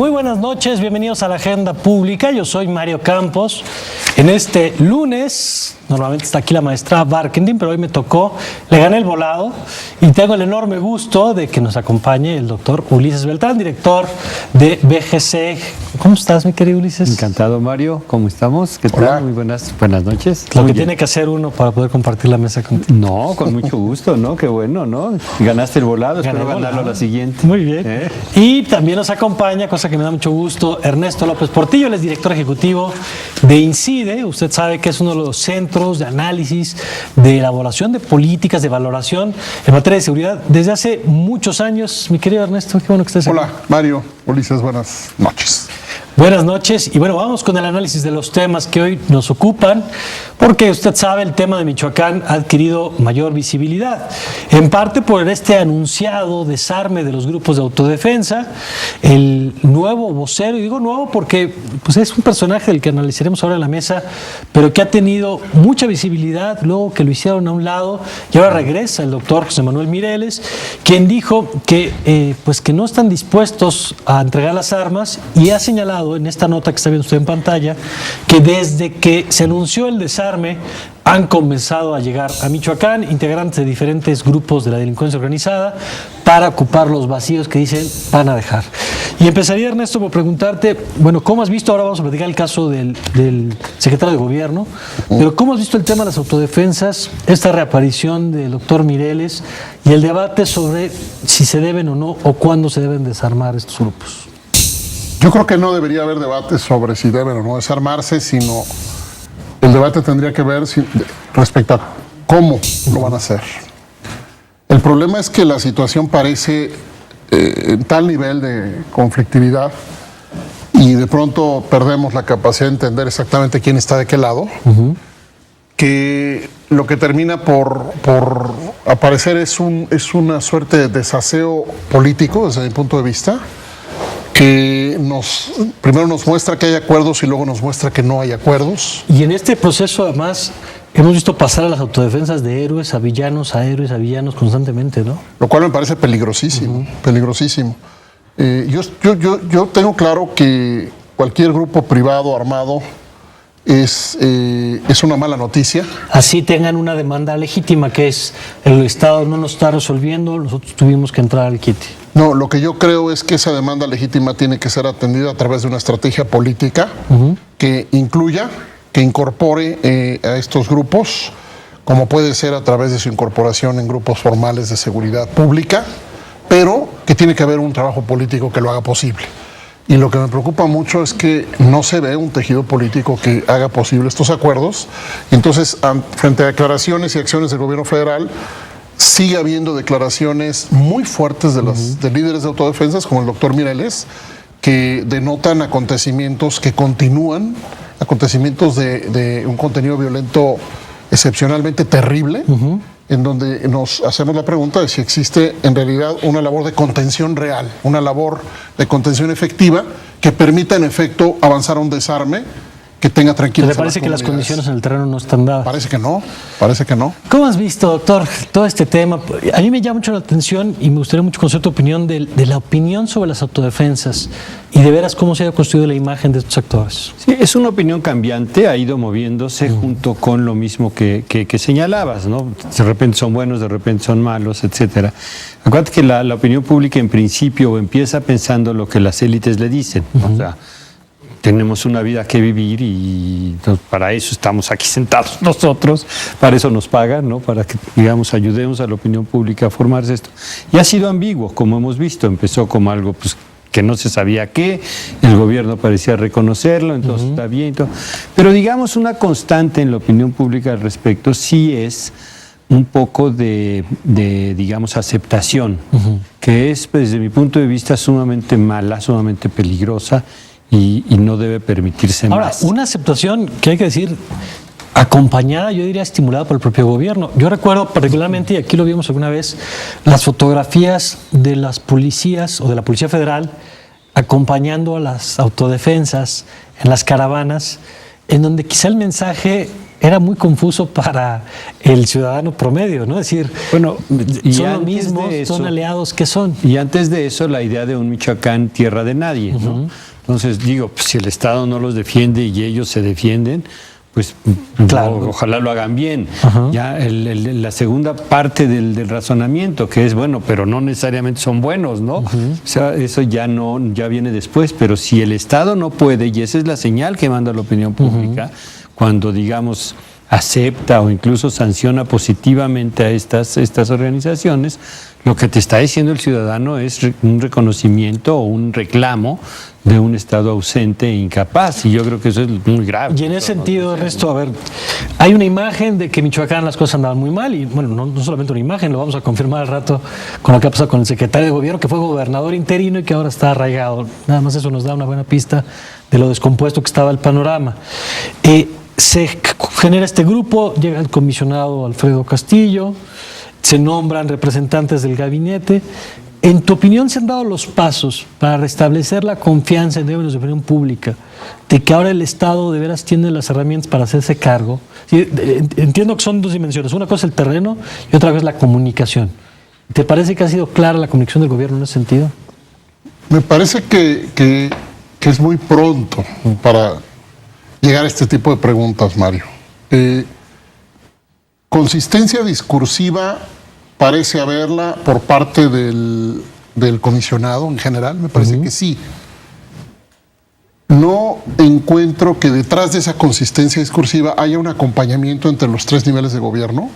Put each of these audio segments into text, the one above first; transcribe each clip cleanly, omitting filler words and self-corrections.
Muy buenas noches, bienvenidos a la Agenda Pública. Yo soy Mario Campos. En este lunes, normalmente está aquí la maestra Barkendin, pero hoy me tocó, le gané el volado y tengo el enorme gusto de que nos acompañe el doctor Ulises Beltrán, director de BGC. ¿Cómo estás, mi querido Ulises? Encantado, Mario. ¿Cómo estamos? ¿Qué tal? Hola. Muy buenas noches. Lo Muy que bien. tiene que hacer uno para poder compartir la mesa contigo. No, con mucho gusto, ¿no? Qué bueno, ¿no? Ganaste el volado, Gané espero el ganarlo volado. a la siguiente. Muy bien. Y también nos acompaña, cosa que me da mucho gusto, Ernesto López Portillo, él es director ejecutivo de INCIDE. Usted sabe que es uno de los centros de análisis, de elaboración de políticas, de valoración en materia de seguridad desde hace muchos años. Mi querido Ernesto, qué bueno que estés aquí. Hola, Mario, Ulises, buenas noches. Buenas noches y bueno, vamos con el análisis de los temas que hoy nos ocupan, porque usted sabe, el tema de Michoacán ha adquirido mayor visibilidad, en parte por este anunciado desarme de los grupos de autodefensa. El nuevo vocero, y digo nuevo porque pues es un personaje del que analizaremos ahora en la mesa, pero que ha tenido mucha visibilidad luego que lo hicieron a un lado, y ahora regresa el doctor José Manuel Mireles, quien dijo que pues que no están dispuestos a entregar las armas, y ha señalado en esta nota que está viendo usted en pantalla que desde que se anunció el desarme han comenzado a llegar a Michoacán integrantes de diferentes grupos de la delincuencia organizada para ocupar los vacíos que dicen van a dejar. Y empezaría, Ernesto, por preguntarte, bueno, ¿cómo has visto? Ahora vamos a platicar el caso del secretario de Gobierno, pero ¿cómo has visto el tema de las autodefensas, esta reaparición del doctor Mireles y el debate sobre si se deben o no, o cuándo se deben desarmar estos grupos? Yo creo que no debería haber debate sobre si deben o no desarmarse, sino el debate tendría que ver respecto a cómo lo van a hacer. El problema es que la situación parece en tal nivel de conflictividad y de pronto perdemos la capacidad de entender exactamente quién está de qué lado, que lo que termina por aparecer es una suerte de desaseo político desde mi punto de vista, que primero nos muestra que hay acuerdos y luego nos muestra que no hay acuerdos. Y en este proceso, además, hemos visto pasar a las autodefensas de héroes a villanos, a héroes a villanos constantemente, ¿no? Lo cual me parece peligrosísimo, peligrosísimo. Yo tengo claro que cualquier grupo privado armado es una mala noticia. Así tengan una demanda legítima, que es el Estado no nos está resolviendo, nosotros tuvimos que entrar al quite. No, lo que yo creo es que esa demanda legítima tiene que ser atendida a través de una estrategia política que incluya, que incorpore a estos grupos, como puede ser a través de su incorporación en grupos formales de seguridad pública, pero que tiene que haber un trabajo político que lo haga posible. Y lo que me preocupa mucho es que no se ve un tejido político que haga posible estos acuerdos. Entonces, frente a declaraciones y acciones del gobierno federal, sigue habiendo declaraciones muy fuertes de líderes de autodefensas, como el doctor Mireles, que denotan acontecimientos que continúan, acontecimientos de un contenido violento excepcionalmente terrible, en donde nos hacemos la pregunta de si existe en realidad una labor de contención real, una labor de contención efectiva que permita en efecto avanzar a un desarme que tenga tranquilidad. ¿Te parece que las condiciones en el terreno no están dadas? Parece que no, parece que no. ¿Cómo has visto, doctor, todo este tema? A mí me llama mucho la atención y me gustaría mucho conocer tu opinión de la opinión sobre las autodefensas y de veras cómo se ha construido la imagen de estos actores. Sí, es una opinión cambiante, ha ido moviéndose junto con lo mismo que señalabas, ¿no? De repente son buenos, de repente son malos, etcétera. Acuérdate que la opinión pública en principio empieza pensando lo que las élites le dicen, o sea, tenemos una vida que vivir y para eso estamos aquí sentados nosotros, para eso nos pagan, ¿no? Para que, digamos, ayudemos a la opinión pública a formarse esto. Y ha sido ambiguo, como hemos visto, empezó como algo pues, que no se sabía qué, el gobierno parecía reconocerlo, entonces está bien. Pero digamos, una constante en la opinión pública al respecto sí es un poco de digamos, aceptación, que es, pues, desde mi punto de vista, sumamente mala, sumamente peligrosa, y no debe permitirse Ahora, más. una aceptación que hay que decir acompañada, yo diría estimulada por el propio gobierno. Yo recuerdo particularmente, y aquí lo vimos alguna vez, las fotografías de las policías o de la Policía Federal acompañando a las autodefensas en las caravanas, en donde quizá el mensaje era muy confuso para el ciudadano promedio, ¿no? Es decir, Bueno, y son lo antes mismo, de eso, son aliados, ¿qué son? Y antes de eso, la idea de un Michoacán tierra de nadie, ¿no? Entonces, digo, pues, si el Estado no los defiende y ellos se defienden, pues Claro. ojalá lo hagan bien. Ajá. Ya la segunda parte del razonamiento, que es bueno, pero no necesariamente son buenos, ¿no? O sea, eso ya viene después, pero si el Estado no puede, y esa es la señal que manda la opinión pública, cuando, digamos, acepta o incluso sanciona positivamente a estas organizaciones, lo que te está diciendo el ciudadano es un reconocimiento o un reclamo de un Estado ausente e incapaz, y yo creo que eso es muy grave. Y en ese sentido, Ernesto, a ver, hay una imagen de que en Michoacán las cosas andaban muy mal, y bueno, no solamente una imagen, lo vamos a confirmar al rato con lo que ha pasado con el secretario de gobierno, que fue gobernador interino y que ahora está arraigado. Nada más eso nos da una buena pista de lo descompuesto que estaba el panorama. Se genera este grupo, llega el comisionado Alfredo Castillo, se nombran representantes del gabinete. En tu opinión, ¿se han dado los pasos para restablecer la confianza en términos de opinión pública de que ahora el Estado de veras tiene las herramientas para hacerse cargo? Sí, entiendo que son dos dimensiones. Una cosa es el terreno y otra cosa es la comunicación. ¿Te parece que ha sido clara la comunicación del gobierno en ese sentido? Me parece que es muy pronto para llegar a este tipo de preguntas, Mario. Consistencia discursiva parece haberla por parte del comisionado en general, me parece que sí. No encuentro que detrás de esa consistencia discursiva haya un acompañamiento entre los tres niveles de gobierno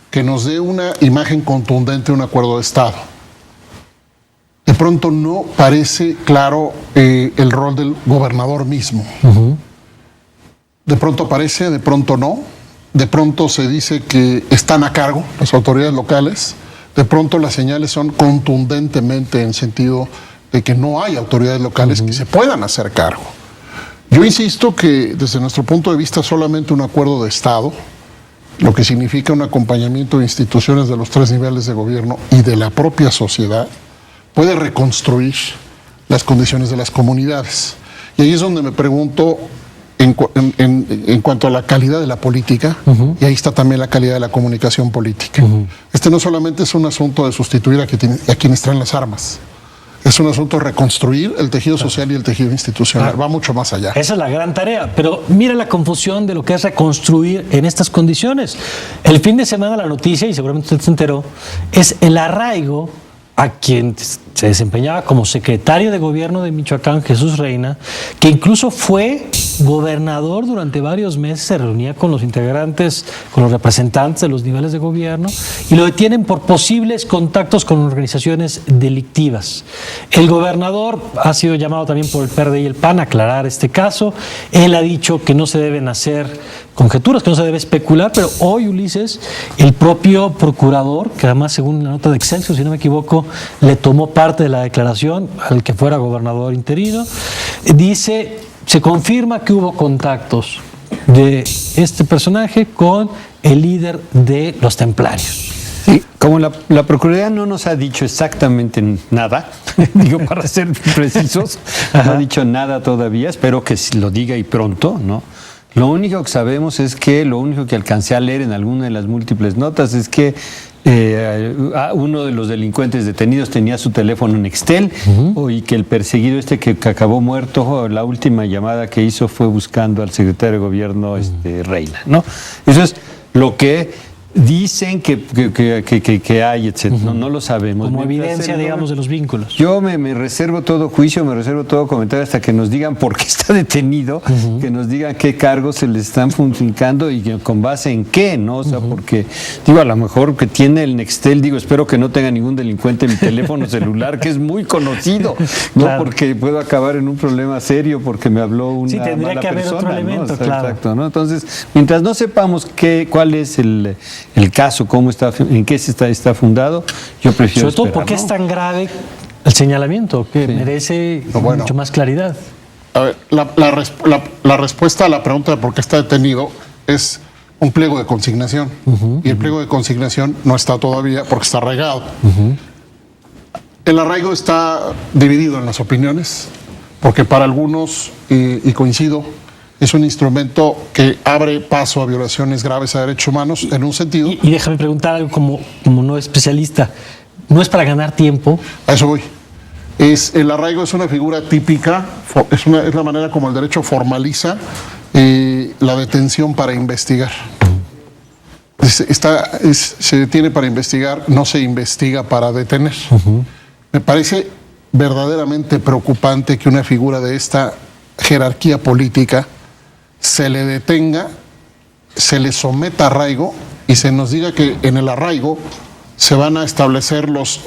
que nos dé una imagen contundente de un acuerdo de Estado. De pronto no parece claro el rol del gobernador mismo. De pronto aparece, de pronto no. De pronto se dice que están a cargo las autoridades locales. De pronto las señales son contundentemente en sentido de que no hay autoridades locales que se puedan hacer cargo. Yo insisto que desde nuestro punto de vista solamente un acuerdo de Estado, lo que significa un acompañamiento de instituciones de los tres niveles de gobierno y de la propia sociedad, puede reconstruir las condiciones de las comunidades. Y ahí es donde me pregunto en cuanto a la calidad de la política, y ahí está también la calidad de la comunicación política. Este no solamente es un asunto de sustituir a quienes traen las armas, es un asunto de reconstruir el tejido social y el tejido institucional. Va mucho más allá. Esa es la gran tarea, pero mira la confusión de lo que es reconstruir en estas condiciones. El fin de semana la noticia, y seguramente usted se enteró, es el arraigo a quien se desempeñaba como secretario de gobierno de Michoacán, Jesús Reina, que incluso fue gobernador durante varios meses, se reunía con los integrantes, con los representantes de los niveles de gobierno, y lo detienen por posibles contactos con organizaciones delictivas. El gobernador ha sido llamado también por el PRD y el PAN a aclarar este caso. Él ha dicho que no se deben hacer conjeturas, que no se debe especular, pero hoy, Ulises, el propio procurador, que además según la nota de Excelsior, si no me equivoco, le tomó parte de la declaración al que fuera gobernador interino, dice, se confirma que hubo contactos de este personaje con el líder de los templarios. Sí, como la Procuraduría no nos ha dicho exactamente nada, digo, para ser precisos, no ha dicho nada todavía, espero que lo diga y pronto, ¿no? Lo único que sabemos es que, lo único que alcancé a leer en alguna de las múltiples notas es que uno de los delincuentes detenidos tenía su teléfono en Nextel, y que el perseguido que acabó muerto, la última llamada que hizo fue buscando al secretario de gobierno Reina, ¿no? Eso es lo que dicen que hay, etcétera. No lo sabemos. Como evidencia, digamos, de los vínculos. Yo me reservo todo juicio, me reservo todo comentario hasta que nos digan por qué está detenido, que nos digan qué cargos se le están funcionando y con base en qué, ¿no? O sea, porque, digo, a lo mejor que tiene el Nextel, digo, espero que no tenga ningún delincuente en mi teléfono celular, que es muy conocido, ¿no? Claro. Porque puedo acabar en un problema serio porque me habló una mala persona. Sí, tendría que haber otro elemento, ¿no? O sea, claro. Exacto, ¿no? Entonces, mientras no sepamos cuál es el caso, en qué está fundado, yo prefiero sobre todo esperar, porque es tan grave el señalamiento que merece mucho más claridad. A ver, la respuesta a la pregunta de por qué está detenido es un pliego de consignación, y el pliego de consignación no está todavía porque está arraigado. El arraigo está dividido en las opiniones, porque para algunos, y coincido, es un instrumento que abre paso a violaciones graves a derechos humanos en un sentido. Y déjame preguntar algo como no especialista. ¿No es para ganar tiempo? A eso voy. El arraigo es una figura típica, es la manera como el derecho formaliza la detención para investigar. Se detiene para investigar, no se investiga para detener. Me parece verdaderamente preocupante que una figura de esta jerarquía política se le detenga, se le someta a arraigo y se nos diga que en el arraigo se van a establecer los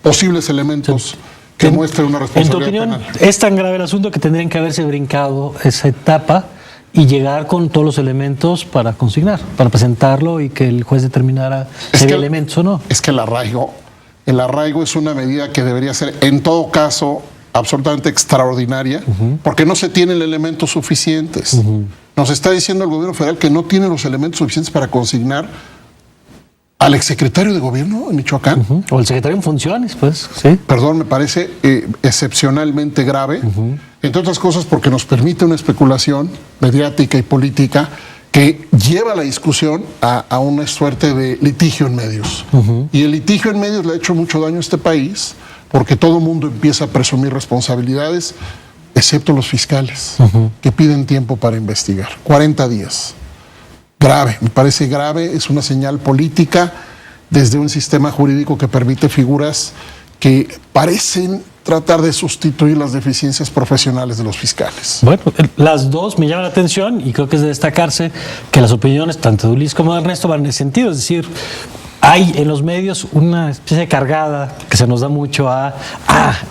posibles elementos que muestren una responsabilidad penal. En tu penal. opinión, ¿es tan grave el asunto que tendrían que haberse brincado esa etapa y llegar con todos los elementos para consignar, para presentarlo y que el juez determinara si había elementos o no? Es que el arraigo es una medida que debería ser, en todo caso, absolutamente extraordinaria, porque no se tienen elementos suficientes. Nos está diciendo el gobierno federal que no tiene los elementos suficientes para consignar al exsecretario de gobierno de Michoacán. O el secretario en funciones, pues, sí. Perdón, me parece excepcionalmente grave, entre otras cosas porque nos permite una especulación mediática y política que lleva la discusión a una suerte de litigio en medios. Y el litigio en medios le ha hecho mucho daño a este país porque todo el mundo empieza a presumir responsabilidades, excepto los fiscales, que piden tiempo para investigar. 40 días. Grave, me parece grave, es una señal política desde un sistema jurídico que permite figuras que parecen tratar de sustituir las deficiencias profesionales de los fiscales. Bueno, las dos me llaman la atención y creo que es de destacarse que las opiniones tanto de Ulises como de Ernesto van en ese sentido, es decir, hay en los medios una especie de cargada que se nos da mucho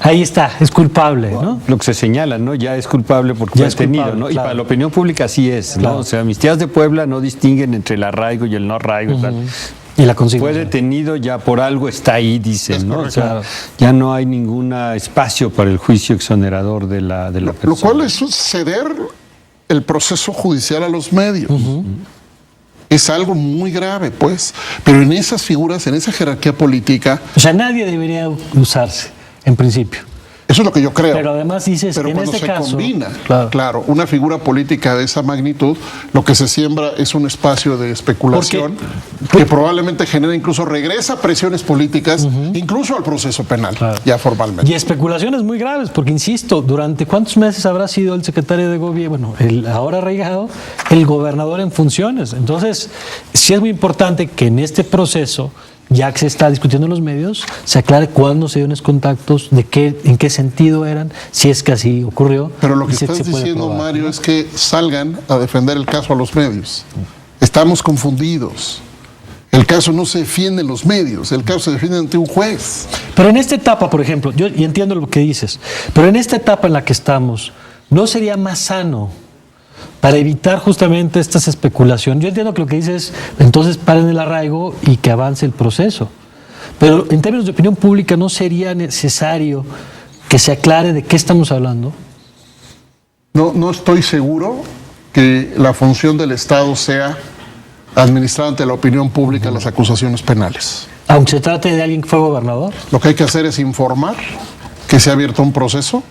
ahí está, es culpable, ¿no? Lo que se señala, ¿no? Ya es culpable porque Ya fue es detenido, culpable, ¿no? claro. Y para la opinión pública así es, ¿no? Claro. O sea, mis tías de Puebla no distinguen entre el arraigo y el no arraigo. Tal. Y la consignación. Fue detenido, ya por algo está ahí, dicen, ¿no? O sea, Claro. ya no hay ningún espacio para el juicio exonerador de la persona. Lo cual es ceder el proceso judicial a los medios. Es algo muy grave, pues. Pero en esas figuras, en esa jerarquía política, O sea, nadie debería usarse, en principio. eso es lo que yo creo. Pero además dices, Pero en cuando este se caso... combina, Claro. una figura política de esa magnitud, lo que se siembra es un espacio de especulación que probablemente genera incluso, regresa presiones políticas, incluso al proceso penal, ya formalmente. Y especulaciones muy graves, porque insisto, ¿durante cuántos meses habrá sido el secretario de gobierno, el ahora arraigado, el gobernador en funciones? Entonces, sí es muy importante que en este proceso, ya que se está discutiendo en los medios, se aclare cuándo se dieron esos contactos, en qué sentido eran, si es que así ocurrió. Pero lo que y se estás puede diciendo, probar, Mario, ¿no? es que salgan a defender el caso a los medios. Estamos confundidos. El caso no se defiende en los medios, el caso se defiende ante un juez. Pero en esta etapa, por ejemplo, y entiendo lo que dices, pero en esta etapa en la que estamos, ¿no sería más sano para evitar justamente estas especulaciones? Yo entiendo que lo que dices, entonces paren el arraigo y que avance el proceso. Pero en términos de opinión pública, ¿no sería necesario que se aclare de qué estamos hablando? No estoy seguro que la función del Estado sea administrar ante la opinión pública las acusaciones penales. Aunque se trate de alguien que fue gobernador. Lo que hay que hacer es informar que se ha abierto un proceso,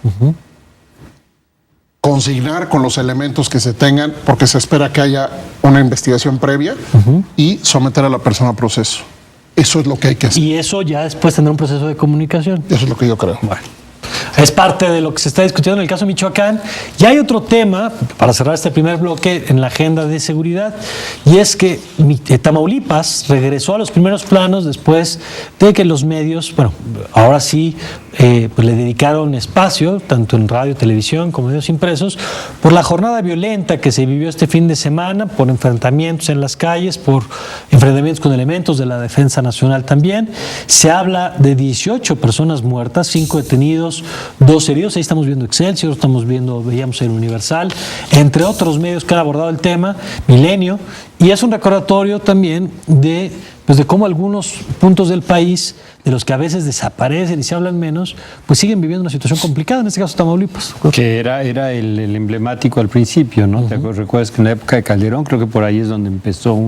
consignar con los elementos que se tengan, porque se espera que haya una investigación previa, y someter a la persona a proceso. Eso es lo que hay que hacer. Y eso ya después tendrá un proceso de comunicación. Eso es lo que yo creo. Bueno, es parte de lo que se está discutiendo en el caso de Michoacán. Y hay otro tema, para cerrar este primer bloque, en la agenda de seguridad, y es que Tamaulipas regresó a los primeros planos después de que los medios, bueno, ahora sí, pues le dedicaron espacio, tanto en radio, televisión como medios impresos, por la jornada violenta que se vivió este fin de semana, por enfrentamientos en las calles, por enfrentamientos con elementos de la Defensa Nacional también. Se habla de 18 personas muertas, 5 detenidos, 2 heridos. Ahí estamos viendo Excelsior, veíamos el Universal, entre otros medios que han abordado el tema, Milenio, y es un recordatorio también de cómo algunos puntos del país, de los que a veces desaparecen y se hablan menos, pues siguen viviendo una situación complicada, en este caso Tamaulipas. Que era el emblemático al principio, ¿no? ¿Te recuerdas que en la época de Calderón, creo que por ahí es donde empezó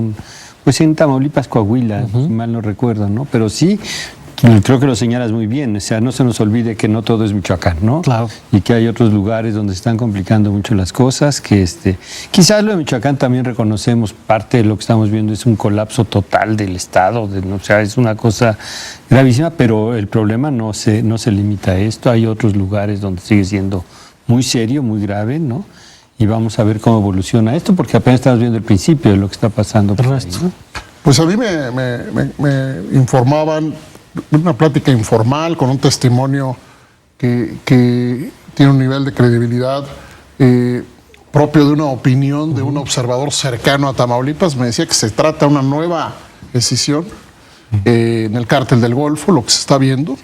pues en Tamaulipas, Coahuila, si mal no recuerdo, ¿no? Pero sí, Creo que lo señalas muy bien, o sea, no se nos olvide que no todo es Michoacán, ¿no? Claro. Y que hay otros lugares donde se están complicando mucho las cosas, que quizás lo de Michoacán también reconocemos, parte de lo que estamos viendo es un colapso total del Estado, o sea, es una cosa gravísima, pero el problema no se limita a esto, hay otros lugares donde sigue siendo muy serio, muy grave, ¿no? Y vamos a ver cómo evoluciona esto, porque apenas estamos viendo el principio de lo que está pasando por ahí, ¿no? Pues a mí me informaban, una plática informal con un testimonio que tiene un nivel de credibilidad propio de una opinión de un observador cercano a Tamaulipas. Me decía que se trata de una nueva decisión en el cártel del Golfo, lo que se está viendo.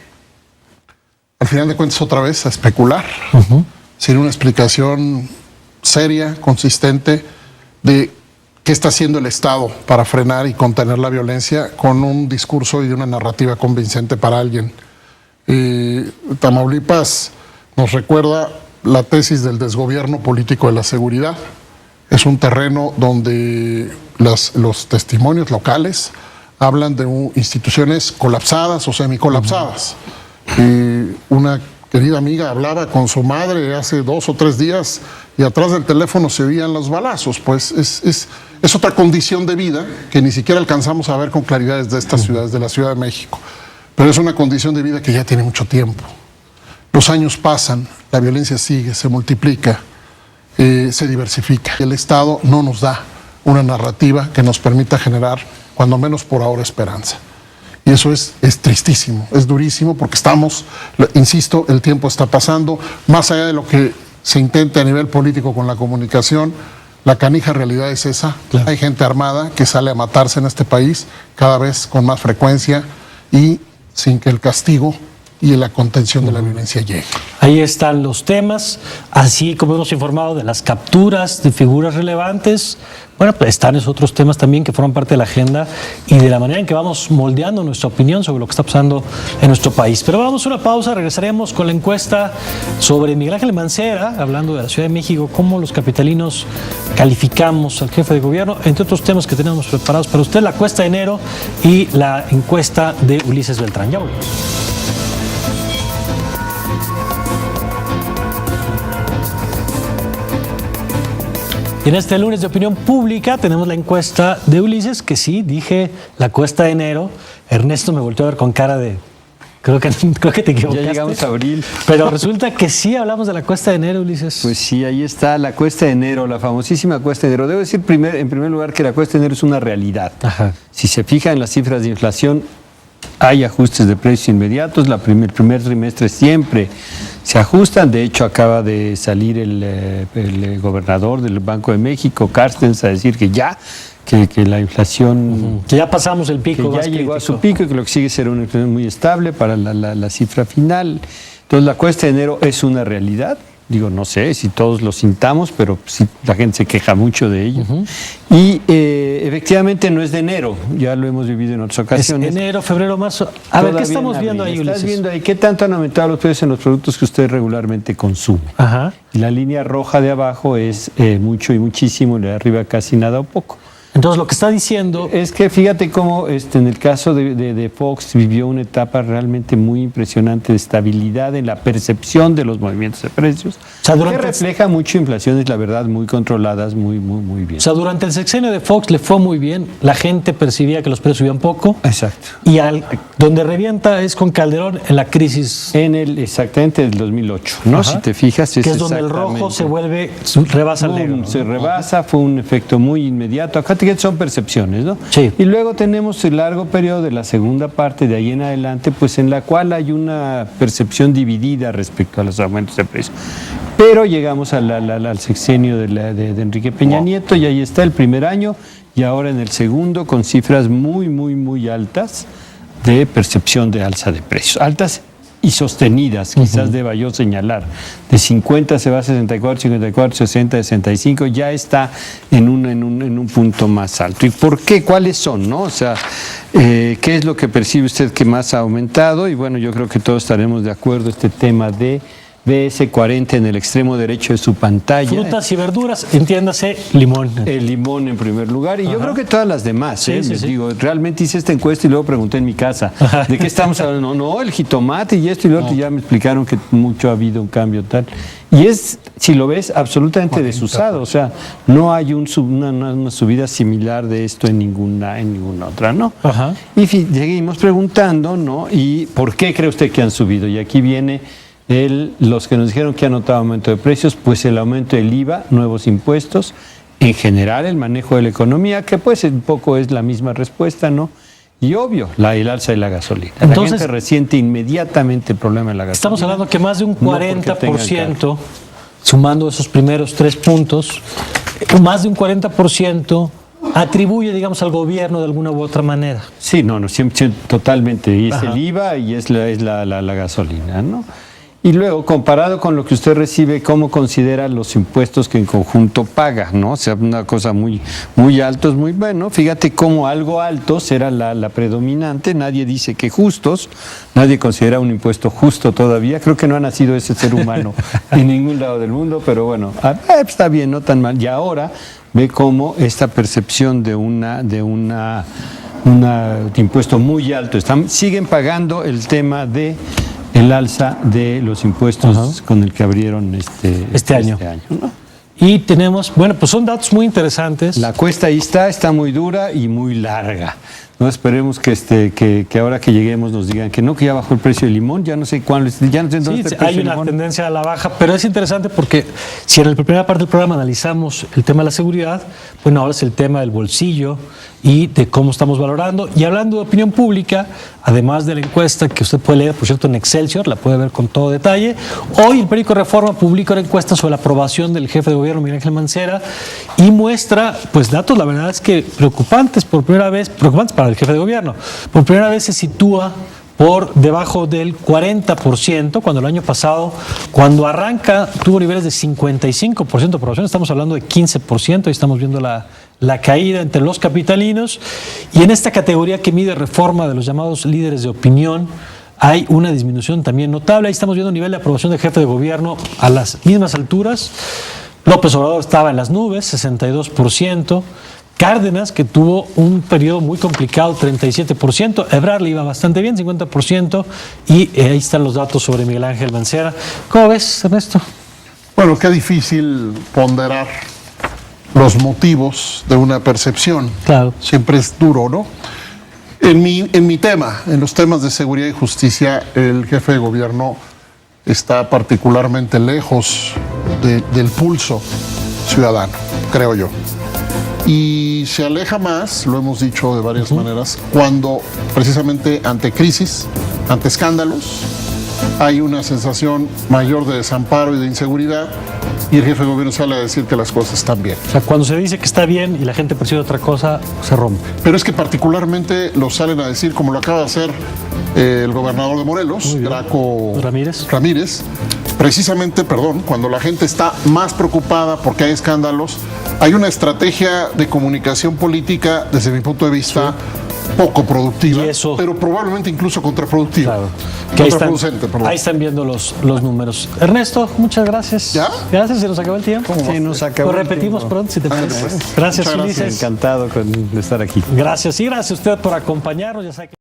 Al final de cuentas, otra vez a especular, sin una explicación seria, consistente, de qué está haciendo el Estado para frenar y contener la violencia, con un discurso y una narrativa convincente para alguien. Tamaulipas nos recuerda la tesis del desgobierno político de la seguridad. Es un terreno donde los testimonios locales hablan de instituciones colapsadas o semicolapsadas. Una querida amiga hablaba con su madre hace 2 o 3 días y atrás del teléfono se oían los balazos. Pues es otra condición de vida que ni siquiera alcanzamos a ver con claridad desde estas ciudades, de la Ciudad de México. Pero es una condición de vida que ya tiene mucho tiempo. Los años pasan, la violencia sigue, se multiplica, se diversifica. El Estado no nos da una narrativa que nos permita generar, cuando menos por ahora, esperanza. Y eso es tristísimo, es durísimo, porque estamos, insisto, el tiempo está pasando, más allá de lo que se intente a nivel político con la comunicación, la canija realidad es esa. Claro. Hay gente armada que sale a matarse en este país cada vez con más frecuencia y sin que el castigo y la contención de la violencia llegue. Ahí están los temas, así como hemos informado de las capturas de figuras relevantes. Bueno, pues están esos otros temas también que forman parte de la agenda y de la manera en que vamos moldeando nuestra opinión sobre lo que está pasando en nuestro país. Pero vamos a una pausa, regresaremos con la encuesta sobre Miguel Ángel Mancera, hablando de la Ciudad de México, cómo los capitalinos calificamos al jefe de gobierno, entre otros temas que tenemos preparados para usted, la cuesta de enero y la encuesta de Ulises Beltrán. Ya volvemos. Y en este lunes de opinión pública tenemos la encuesta de Ulises, que sí, dije la cuesta de enero. Ernesto me volteó a ver con cara de... Creo que te equivocaste. Ya llegamos a abril. Pero resulta que sí hablamos de la cuesta de enero, Ulises. Pues sí, ahí está la cuesta de enero, la famosísima cuesta de enero. Debo decir en primer lugar que la cuesta de enero es una realidad. Ajá. Si se fija en las cifras de inflación, hay ajustes de precios inmediatos. El primer trimestre siempre se ajustan. De hecho, acaba de salir el gobernador del Banco de México, Carstens, a decir que que la inflación... Que ya pasamos el pico. Que ya llegó a su pico y que lo que sigue será una inflación muy estable para la cifra final. Entonces, la cuesta de enero es una realidad. Digo, no sé si todos lo sintamos, pero sí, la gente se queja mucho de ello. Y efectivamente no es de enero, ya lo hemos vivido en otras ocasiones. Es enero, febrero, marzo. A ver, ¿qué estamos viendo ahí, Ulises? Estás viendo ahí qué tanto han aumentado los precios en los productos que usted regularmente consume. Ajá. Y la línea roja de abajo es mucho y muchísimo, y de arriba casi nada o poco. Entonces, lo que está diciendo... Es que fíjate cómo en el caso de Fox vivió una etapa realmente muy impresionante de estabilidad en la percepción de los movimientos de precios, que refleja mucho inflaciones, la verdad, muy controladas, muy bien. O sea, durante el sexenio de Fox le fue muy bien, la gente percibía que los precios subían poco. Exacto. Y donde revienta es con Calderón en la crisis. Exactamente del 2008, ¿no? Ajá. Si te fijas, que es donde el rojo rebasa el negro, ¿no? Se rebasa, fue un efecto muy inmediato. Acá son percepciones, ¿no? Sí. Y luego tenemos el largo periodo de la segunda parte de ahí en adelante, pues en la cual hay una percepción dividida respecto a los aumentos de precios. Pero llegamos al sexenio de Enrique Peña Nieto y ahí está el primer año y ahora en el segundo con cifras muy altas de percepción de alza de precios. Altas y sostenidas, quizás deba yo señalar. De 50 se va a 64, 54, 60, 65, ya está en un punto más alto. ¿Y por qué? ¿Cuáles son? ¿No? O sea, ¿qué es lo que percibe usted que más ha aumentado? Y bueno, yo creo que todos estaremos de acuerdo este tema de ve ese 40 en el extremo derecho de su pantalla. Frutas y verduras, entiéndase, limón. El limón en primer lugar, y yo creo que todas las demás. Sí, sí, sí. Digo, realmente hice esta encuesta y luego pregunté en mi casa, ¿de qué estamos hablando? No, el jitomate y esto y lo otro, y ya me explicaron que mucho ha habido un cambio tal. Y es, si lo ves, absolutamente desusado, o sea, no hay una subida similar de esto en ninguna otra, ¿no? Ajá. Y seguimos preguntando, ¿no? ¿Y por qué cree usted que han subido? Y aquí viene los que nos dijeron que han notado aumento de precios, pues el aumento del IVA, nuevos impuestos, en general el manejo de la economía, que pues un poco es la misma respuesta, ¿no? Y obvio, el alza de la gasolina. Entonces, la gente resiente inmediatamente el problema de la gasolina. Estamos hablando que más de un No porque 40%, sumando esos primeros 3 puntos, más de un 40% atribuye, digamos, al gobierno de alguna u otra manera. Sí, no, siempre, totalmente. Y es Ajá. el IVA y es la gasolina, ¿no? Y luego, comparado con lo que usted recibe, ¿cómo considera los impuestos que en conjunto paga? ¿No? O sea, una cosa muy, muy altos, muy bueno. Fíjate cómo algo altos era la predominante. Nadie dice que justos. Nadie considera un impuesto justo todavía. Creo que no ha nacido ese ser humano en ningún lado del mundo, pero bueno, está bien, no tan mal. Y ahora ve cómo esta percepción de un impuesto muy alto. Siguen pagando el tema de el alza de los impuestos con el que abrieron este año, ¿no? Y tenemos, bueno, pues son datos muy interesantes. La cuesta ahí está muy dura y muy larga. No esperemos que ahora que lleguemos nos digan que no, que ya bajó el precio del limón, ya no sé cuándo, ya no sé dónde está el precio hay del una limón. tendencia a la baja, pero es interesante porque si en la primera parte del programa analizamos el tema de la seguridad, bueno, ahora es el tema del bolsillo y de cómo estamos valorando. Y hablando de opinión pública, además de la encuesta que usted puede leer, por cierto, en Excelsior, la puede ver con todo detalle, hoy el periódico Reforma publica una encuesta sobre la aprobación del jefe de gobierno, Miguel Ángel Mancera, y muestra, pues, datos, la verdad es que preocupantes para el jefe de gobierno. Por primera vez se sitúa por debajo del 40%, cuando el año pasado, cuando arranca, tuvo niveles de 55% de aprobación, estamos hablando de 15%, y estamos viendo la caída entre los capitalinos, y en esta categoría que mide Reforma de los llamados líderes de opinión, hay una disminución también notable. Ahí estamos viendo un nivel de aprobación del jefe de gobierno a las mismas alturas. López Obrador estaba en las nubes, 62%. Cárdenas, que tuvo un periodo muy complicado, 37%. Ebrard le iba bastante bien, 50%. Y ahí están los datos sobre Miguel Ángel Mancera. ¿Cómo ves, Ernesto? Bueno, qué difícil ponderar los motivos de una percepción. Claro. Siempre es duro, ¿no? En mi tema, en los temas de seguridad y justicia, el jefe de gobierno está particularmente lejos del pulso ciudadano, creo yo. Y se aleja más, lo hemos dicho de varias maneras, cuando precisamente ante crisis, ante escándalos, hay una sensación mayor de desamparo y de inseguridad, y el jefe de gobierno sale a decir que las cosas están bien. O sea, cuando se dice que está bien y la gente percibe otra cosa, se rompe. Pero es que particularmente lo salen a decir, como lo acaba de hacer el gobernador de Morelos, Graco Ramírez, precisamente, cuando la gente está más preocupada porque hay escándalos, hay una estrategia de comunicación política, desde mi punto de vista, poco productiva, pero probablemente incluso contraproductiva. Claro. Contraproducente, perdón. Ahí están viendo los números. Ernesto, muchas gracias. ¿Ya? Gracias, se nos acabó el tiempo. Sí, nos acabó. Lo repetimos pronto, si te parece. Pues, Gracias, muchas Ulises. Encantado de estar aquí. Gracias, y gracias a usted por acompañarnos. Ya sabe que